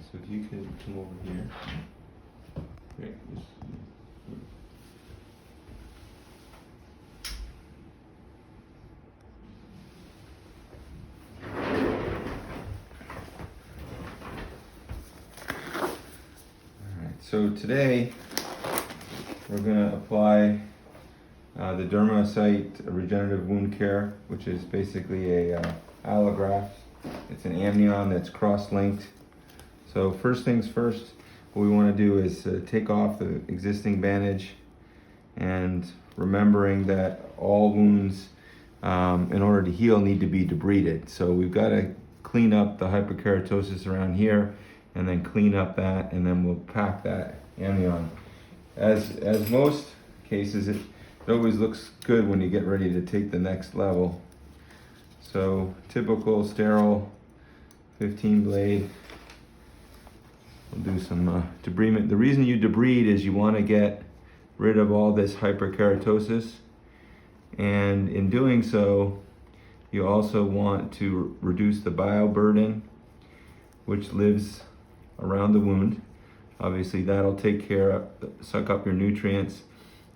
So if you could come over here. Great. So today we're going to apply the Dermacyte regenerative wound care, which is basically a allograft. It's an amnion that's cross-linked. So first things first, what we want to do is take off the existing bandage, and remembering that all wounds in order to heal need to be debrided. So we've got to clean up the hyperkeratosis around here, and then clean up that, and then we'll pack that amnion. As most cases, it always looks good when you get ready to take the next level. So typical sterile 15 blade. We'll do some debridement. The reason you debride is you want to get rid of all this hyperkeratosis, and in doing so, you also want to reduce the bioburden which lives around the wound. Obviously that'll take care of, suck up your nutrients,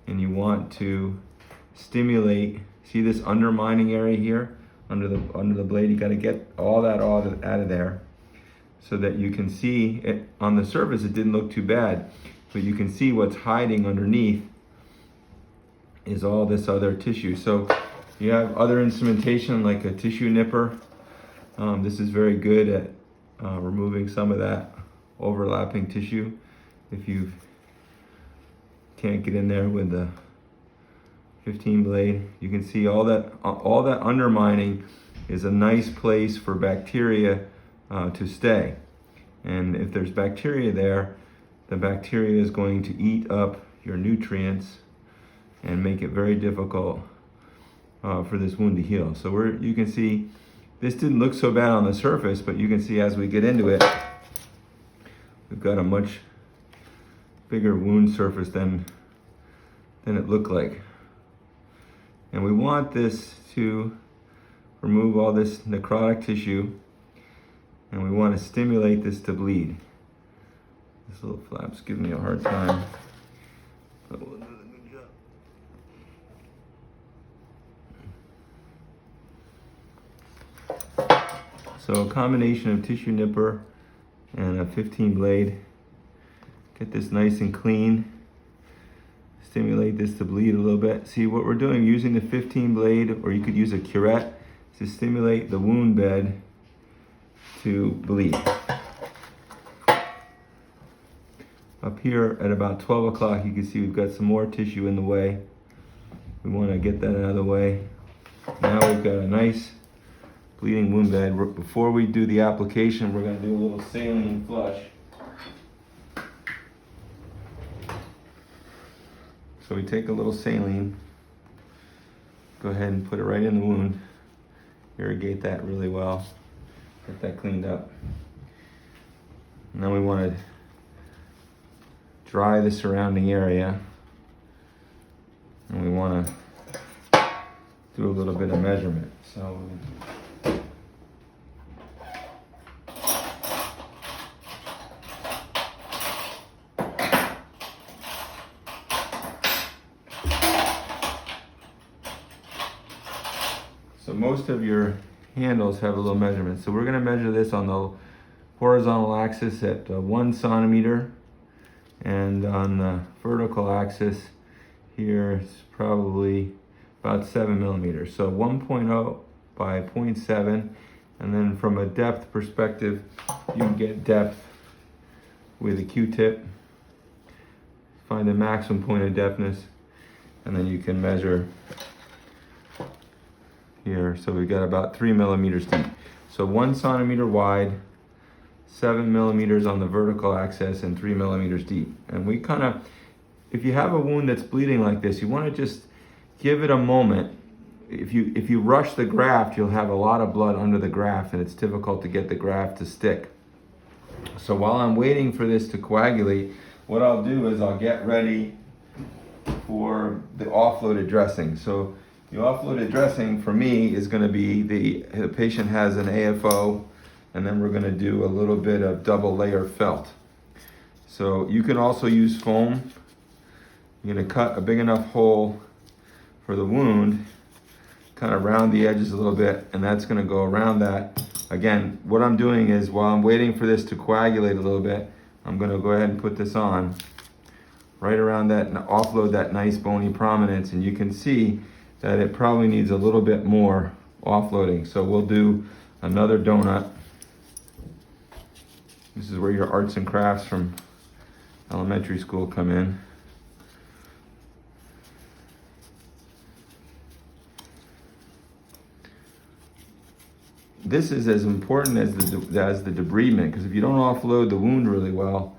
and you want to stimulate, see this undermining area here under the blade? You got to get all that out of there so that you can see it. On the surface it didn't look too bad, but you can see what's hiding underneath is all this other tissue. So you have other instrumentation like a tissue nipper. This is very good at removing some of that overlapping tissue. If you can't get in there with the 15 blade, you can see all that undermining is a nice place for bacteria to stay. And if there's bacteria there, the bacteria is going to eat up your nutrients and make it very difficult for this wound to heal. So you can see this didn't look so bad on the surface, but you can see as we get into it, we've got a much bigger wound surface than it looked like. And we want this to remove all this necrotic tissue, and we want to stimulate this to bleed. This little flap's giving me a hard time, but we'll do a good job. So a combination of tissue nipper and a 15 blade. Get this nice and clean. Stimulate this to bleed a little bit. See what we're doing, using the 15 blade, or you could use a curette to stimulate the wound bed to bleed. Up here at about 12 o'clock, you can see we've got some more tissue in the way. We want to get that out of the way. Now we've got a nice bleeding wound bed. Before we do the application, we're going to do a little saline flush. So we take a little saline, go ahead and put it right in the wound, irrigate that really well, get that cleaned up. And then we want to dry the surrounding area, and we want to do a little bit of measurement. So most of your handles have a little measurement. So we're going to measure this on the horizontal axis at 1 centimeter, and on the vertical axis here it's probably about 7 millimeters. So 1.0 by 0.7, and then from a depth perspective, you can get depth with a Q-tip, find the maximum point of depthness, and then you can measure here. So we got about 3 millimeters deep. So 1 centimeter wide, 7 millimeters on the vertical axis, and 3 millimeters deep. And we kind of, if you have a wound that's bleeding like this, you want to just give it a moment. If you rush the graft, you'll have a lot of blood under the graft, and it's difficult to get the graft to stick. So while I'm waiting for this to coagulate, what I'll do is I'll get ready for the offloaded dressing. So the offloaded dressing for me is going to be the patient has an AFO, and then we're gonna do a little bit of double layer felt. So you can also use foam. You're gonna cut a big enough hole for the wound, kind of round the edges a little bit, and that's gonna go around that. Again, what I'm doing is while I'm waiting for this to coagulate a little bit, I'm gonna go ahead and put this on right around that and offload that nice bony prominence, and you can see that it probably needs a little bit more offloading. So we'll do another donut. This is where your arts and crafts from elementary school come in. This is as important as the debridement, because if you don't offload the wound really well,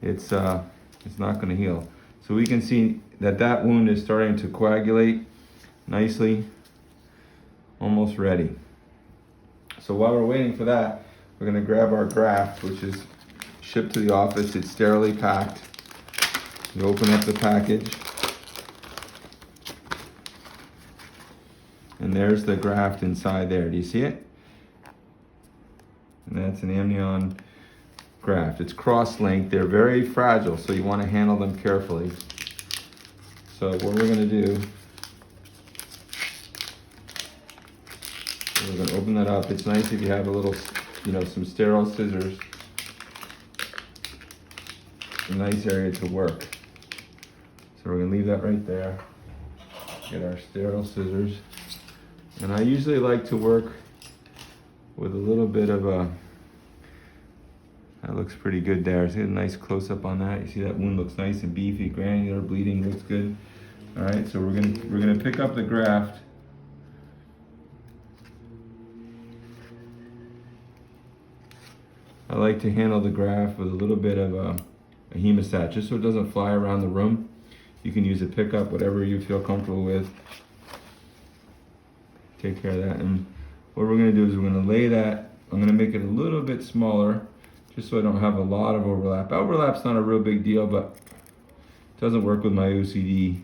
it's not going to heal. So we can see that that wound is starting to coagulate nicely, almost ready. So while we're waiting for that, we're going to grab our graft, which is shipped to the office. It's sterilely packed. You open up the package, and there's the graft inside there. Do you see it? And that's an amnion graft. It's cross-linked. They're very fragile, so you want to handle them carefully. So what we're going to do, we're going to open that up. It's nice if you have a little, some sterile scissors. A nice area to work. So we're going to leave that right there. Get our sterile scissors. And I usually like to work with a little bit of that looks pretty good there. See a nice close-up on that. You see that wound looks nice and beefy, granular, bleeding, looks good. All right, so we're gonna pick up the graft. I like to handle the graft with a little bit of a hemostat, just so it doesn't fly around the room. You can use a pickup, whatever you feel comfortable with. Take care of that. And what we're gonna do is we're gonna lay that, I'm gonna make it a little bit smaller, just so I don't have a lot of overlap. Overlap's not a real big deal, but it doesn't work with my OCD.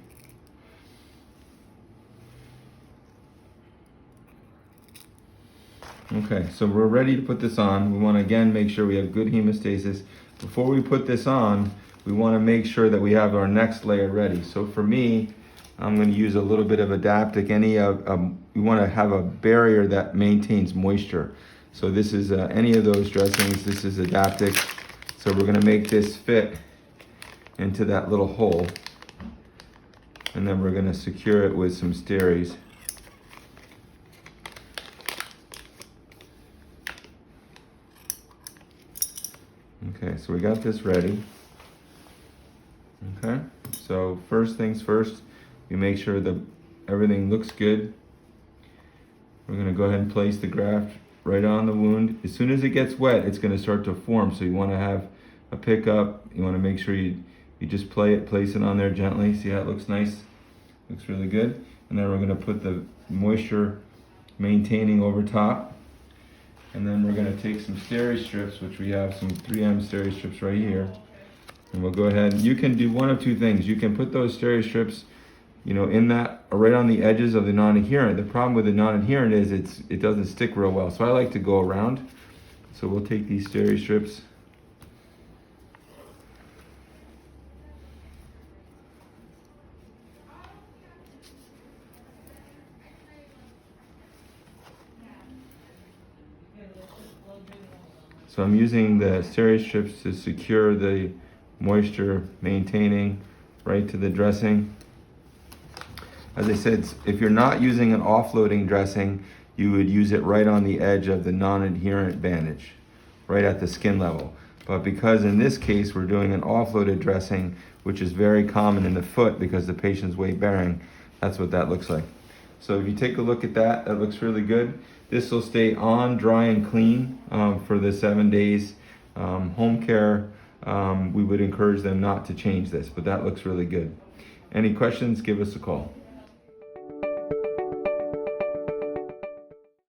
Okay, so we're ready to put this on. We wanna again make sure we have good hemostasis. Before we put this on, we wanna make sure that we have our next layer ready. So for me, I'm going to use a little bit of Adaptic. We want to have a barrier that maintains moisture. So this is any of those dressings. This is Adaptic. So we're going to make this fit into that little hole, and then we're going to secure it with some Steries. Okay, so we got this ready. Okay, so first things first. You make sure that everything looks good. We're gonna go ahead and place the graft right on the wound. As soon as it gets wet, it's gonna start to form. So you wanna have a pickup. You wanna make sure you just place it on there gently. See how it looks nice? Looks really good. And then we're gonna put the moisture maintaining over top. And then we're gonna take some Steri strips, which we have some 3M Steri strips right here. And we'll go ahead, you can do one of two things. You can put those Steri strips in that, right on the edges of the non-adherent. The problem with the non-adherent is it doesn't stick real well. So I like to go around. So we'll take these Steri strips. So I'm using the Steri strips to secure the moisture maintaining right to the dressing. As I said, if you're not using an offloading dressing, you would use it right on the edge of the non-adherent bandage, right at the skin level. But because in this case we're doing an offloaded dressing, which is very common in the foot because the patient's weight bearing, that's what that looks like. So if you take a look at that, that looks really good. This will stay on, dry and clean for the 7 days. Home care, we would encourage them not to change this, but that looks really good. Any questions, give us a call.